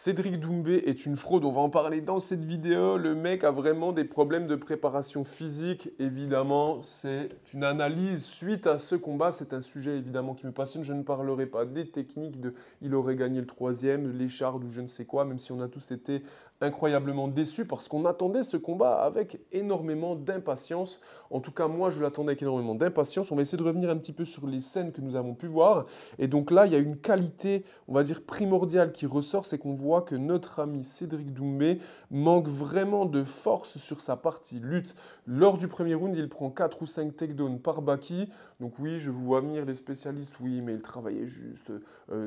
Cédric Doumbé est une fraude, on va en parler dans cette vidéo. Le mec a vraiment des problèmes de préparation physique. Évidemment, c'est une analyse suite à ce combat. C'est un sujet évidemment qui me passionne. Je ne parlerai pas des techniques de il aurait gagné le troisième, l'écharde ou je ne sais quoi, même si on a tous été incroyablement déçus parce qu'on attendait ce combat avec énormément d'impatience. En tout cas, moi, je l'attendais avec énormément d'impatience. On va essayer de revenir un petit peu sur les scènes que nous avons pu voir. Et donc là, il y a une qualité, on va dire, primordiale qui ressort, c'est qu'on voit que notre ami Cédric Doumbé manque vraiment de force sur sa partie lutte. Lors du premier round, il prend 4 ou 5 takedowns par Baki. Donc oui, je vous vois venir les spécialistes, oui, mais il travaillait juste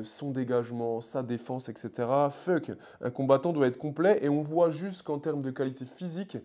son dégagement, sa défense, etc. Fuck, un combattant doit être complet et on voit juste qu'en termes de qualité physique,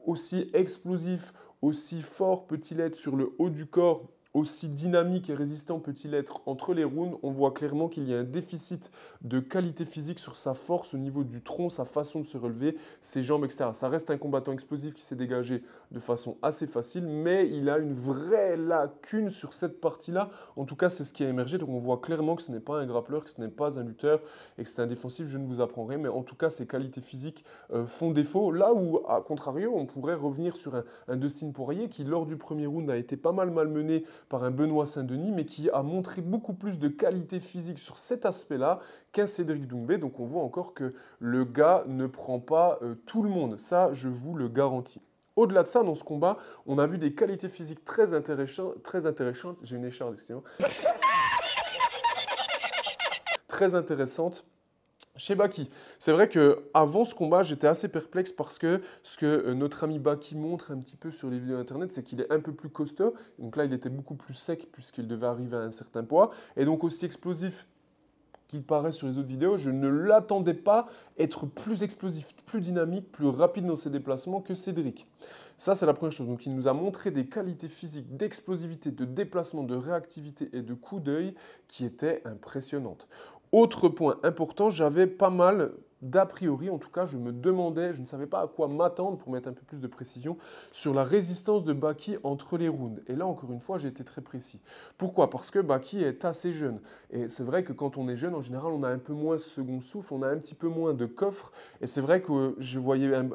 aussi explosif, aussi fort peut-il être sur le haut du corps, aussi dynamique et résistant peut-il être entre les rounds, on voit clairement qu'il y a un déficit de qualité physique sur sa force au niveau du tronc, sa façon de se relever, ses jambes, etc. Ça reste un combattant explosif qui s'est dégagé de façon assez facile, mais il a une vraie lacune sur cette partie-là. En tout cas, c'est ce qui a émergé. Donc on voit clairement que ce n'est pas un grappleur, que ce n'est pas un lutteur et que c'est un défensif, je ne vous apprends rien. Mais en tout cas, ses qualités physiques font défaut. Là où, à contrario, on pourrait revenir sur un Dustin Poirier qui, lors du premier round, a été pas mal malmené par un Benoît Saint-Denis, mais qui a montré beaucoup plus de qualité physique sur cet aspect-là qu'un Cédric Doumbé. Donc on voit encore que le gars ne prend pas tout le monde. Ça, je vous le garantis. Au-delà de ça, dans ce combat, on a vu des qualités physiques très intéressantes. J'ai une écharde, excusez-moi. Très intéressantes chez Baki. C'est vrai qu'avant ce combat, j'étais assez perplexe parce que ce que notre ami Baki montre un petit peu sur les vidéos internet, c'est qu'il est un peu plus costaud. Donc là, il était beaucoup plus sec puisqu'il devait arriver à un certain poids. Et donc aussi explosif qu'il paraît sur les autres vidéos, je ne l'attendais pas être plus explosif, plus dynamique, plus rapide dans ses déplacements que Cédric. Ça, c'est la première chose. Donc, il nous a montré des qualités physiques d'explosivité, de déplacement, de réactivité et de coup d'œil qui étaient impressionnantes. Autre point important, j'avais pas mal d'a priori, en tout cas, je me demandais, je ne savais pas à quoi m'attendre pour mettre un peu plus de précision sur la résistance de Baki entre les rounds. Et là, encore une fois, j'ai été très précis. Pourquoi? Parce que Baki est assez jeune. Et c'est vrai que quand on est jeune, en général, on a un peu moins ce second souffle, on a un petit peu moins de coffre. Et c'est vrai que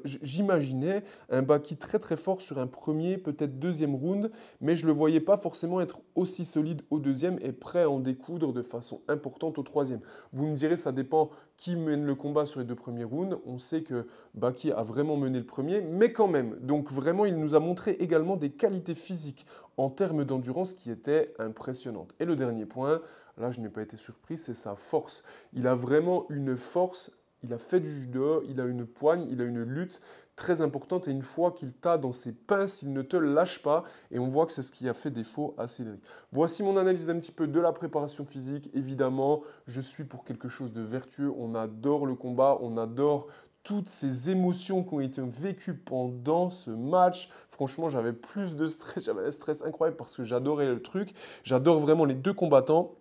j'imaginais un Baki très très fort sur un premier, peut-être deuxième round, mais je ne le voyais pas forcément être aussi solide au deuxième et prêt à en découdre de façon importante au troisième. Vous me direz, ça dépend qui mène le combat sur les deux premiers rounds. On sait que Baki a vraiment mené le premier, mais quand même. Donc vraiment, il nous a montré également des qualités physiques en termes d'endurance qui étaient impressionnantes. Et le dernier point, là je n'ai pas été surpris, c'est sa force. Il a vraiment une force, il a fait du judo, il a une poigne, il a une lutte très importante et une fois qu'il t'a dans ses pinces, il ne te lâche pas et on voit que c'est ce qui a fait défaut à Cédric. Voici mon analyse d'un petit peu de la préparation physique. Évidemment, je suis pour quelque chose de vertueux. On adore le combat, on adore toutes ces émotions qui ont été vécues pendant ce match. Franchement, j'avais plus de stress, j'avais un stress incroyable parce que j'adorais le truc. J'adore vraiment les deux combattants.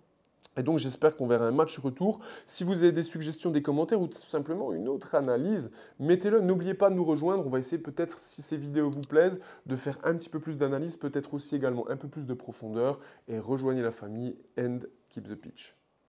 Et donc, j'espère qu'on verra un match retour. Si vous avez des suggestions, des commentaires ou tout simplement une autre analyse, mettez-le. N'oubliez pas de nous rejoindre. On va essayer peut-être, si ces vidéos vous plaisent, de faire un petit peu plus d'analyse, peut-être aussi également un peu plus de profondeur. Et rejoignez la famille and keep the pitch.